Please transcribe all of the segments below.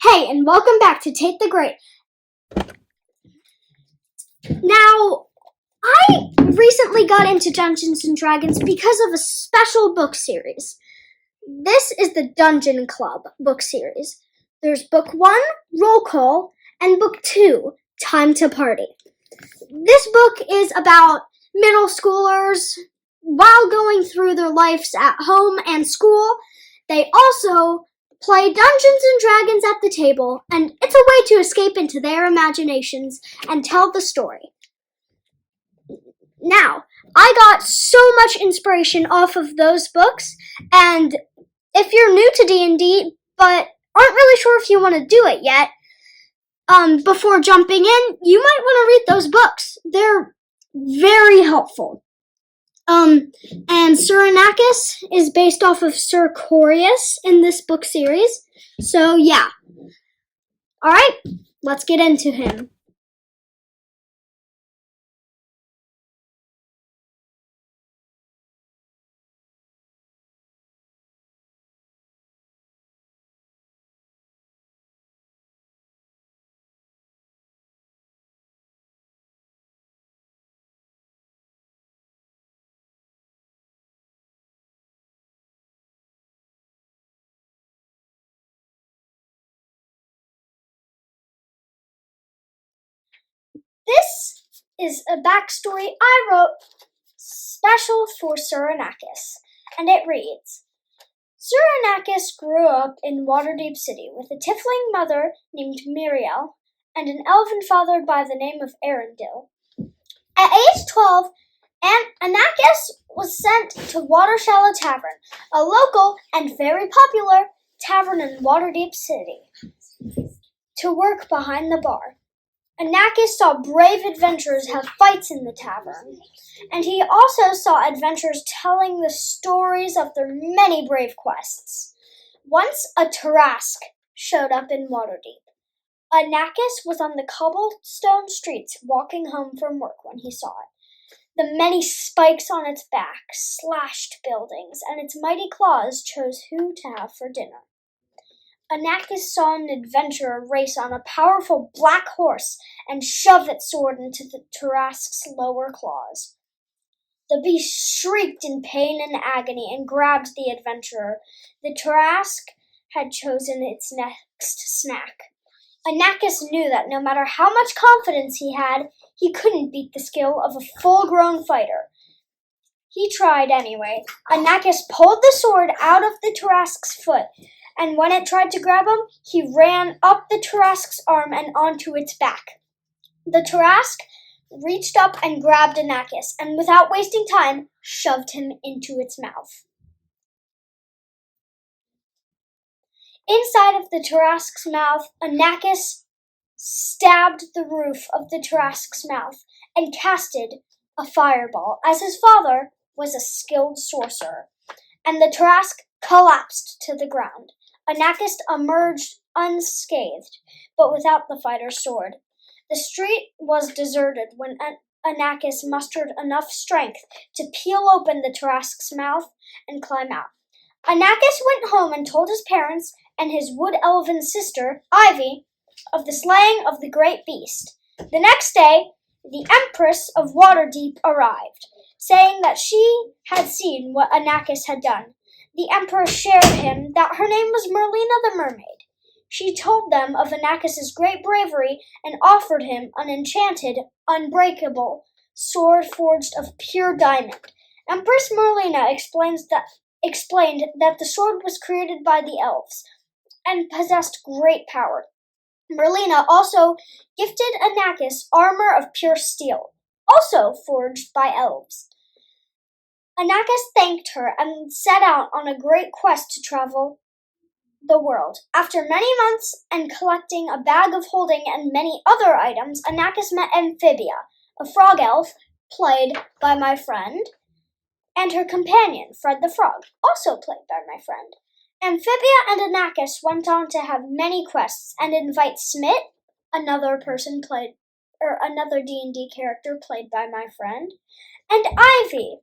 Hey, and welcome back to Tate the Great. Now, I recently got into Dungeons & Dragons because of a special book series. This is the Dungeon Club book series. There's book 1, Roll Call, and book 2, Time to Party. This book is about middle schoolers while going through their lives at home and school. They also play Dungeons and Dragons at the table, and it's a way to escape into their imaginations and tell the story. Now, I got so much inspiration off of those books, and if you're new to D&D but aren't really sure if you want to do it yet, before jumping in, you might want to read those books. They're very helpful. And Sir Anakis is based off of Sir Corius in this book series. So, yeah. Alright, let's get into him. This is a backstory I wrote special for Sir Anakis, and it reads, Sir Anakis grew up in Waterdeep City with a tiefling mother named Miriel and an elven father by the name of Arendil. At age 12, Anakis was sent to Watershallow Tavern, a local and very popular tavern in Waterdeep City, to work behind the bar. Anakis saw brave adventurers have fights in the tavern, and he also saw adventurers telling the stories of their many brave quests. Once a Tarask showed up in Waterdeep. Anakis was on the cobblestone streets walking home from work when he saw it. The many spikes on its back slashed buildings, and its mighty claws chose who to have for dinner. Anakis saw an adventurer race on a powerful black horse and shove its sword into the Tarask's lower claws. The beast shrieked in pain and agony and grabbed the adventurer. The Tarask had chosen its next snack. Anakis knew that no matter how much confidence he had, he couldn't beat the skill of a full-grown fighter. He tried anyway. Anakis pulled the sword out of the Tarask's foot, and when it tried to grab him, he ran up the Tarask's arm and onto its back. The Tarask reached up and grabbed Anakis, and without wasting time, shoved him into its mouth. Inside of the Tarask's mouth, Anakis stabbed the roof of the Tarask's mouth and casted a fireball, as his father was a skilled sorcerer, and the Tarask collapsed to the ground. Anakis emerged unscathed, but without the fighter's sword. The street was deserted when Anakis mustered enough strength to peel open the Tarask's mouth and climb out. Anakis went home and told his parents and his wood-elven sister, Ivy, of the slaying of the great beast. The next day, the Empress of Waterdeep arrived, saying that she had seen what Anakis had done. The Emperor shared him that her name was Merlina the Mermaid. She told them of Anakis' great bravery and offered him an enchanted, unbreakable sword forged of pure diamond. Empress Merlina explained that the sword was created by the elves and possessed great power. Merlina also gifted Anakis armor of pure steel, also forged by elves. Anakis thanked her and set out on a great quest to travel the world. After many months and collecting a bag of holding and many other items, Anakis met Amphibia, a frog elf played by my friend, and her companion, Fred the Frog, also played by my friend. Amphibia and Anakis went on to have many quests and invite Smit, another D&D character played by my friend, and Ivy,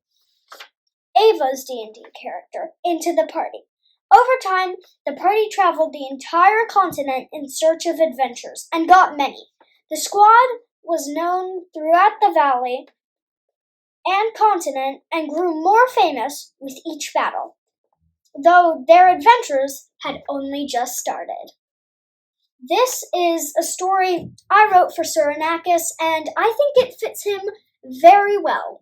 Ava's D&D character, into the party. Over time, the party traveled the entire continent in search of adventures, and got many. The squad was known throughout the valley and continent and grew more famous with each battle, though their adventures had only just started. This is a story I wrote for Sir Anakis, and I think it fits him very well.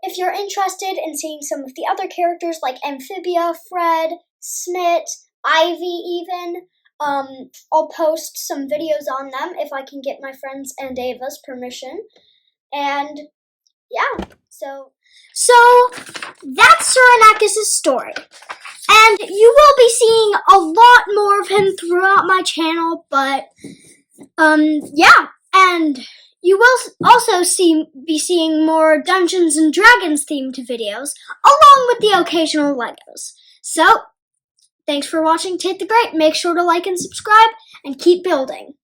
If you're interested in seeing some of the other characters like Amphibia, Fred, Smit, Ivy even, I'll post some videos on them if I can get my friends and Ava's permission. And yeah, so that's Sir Anakis' story. And you will be seeing a lot more of him throughout my channel, but yeah, and you will also be seeing more Dungeons and Dragons themed videos, along with the occasional Legos. So, thanks for watching Tate the Great. Make sure to like and subscribe, and keep building.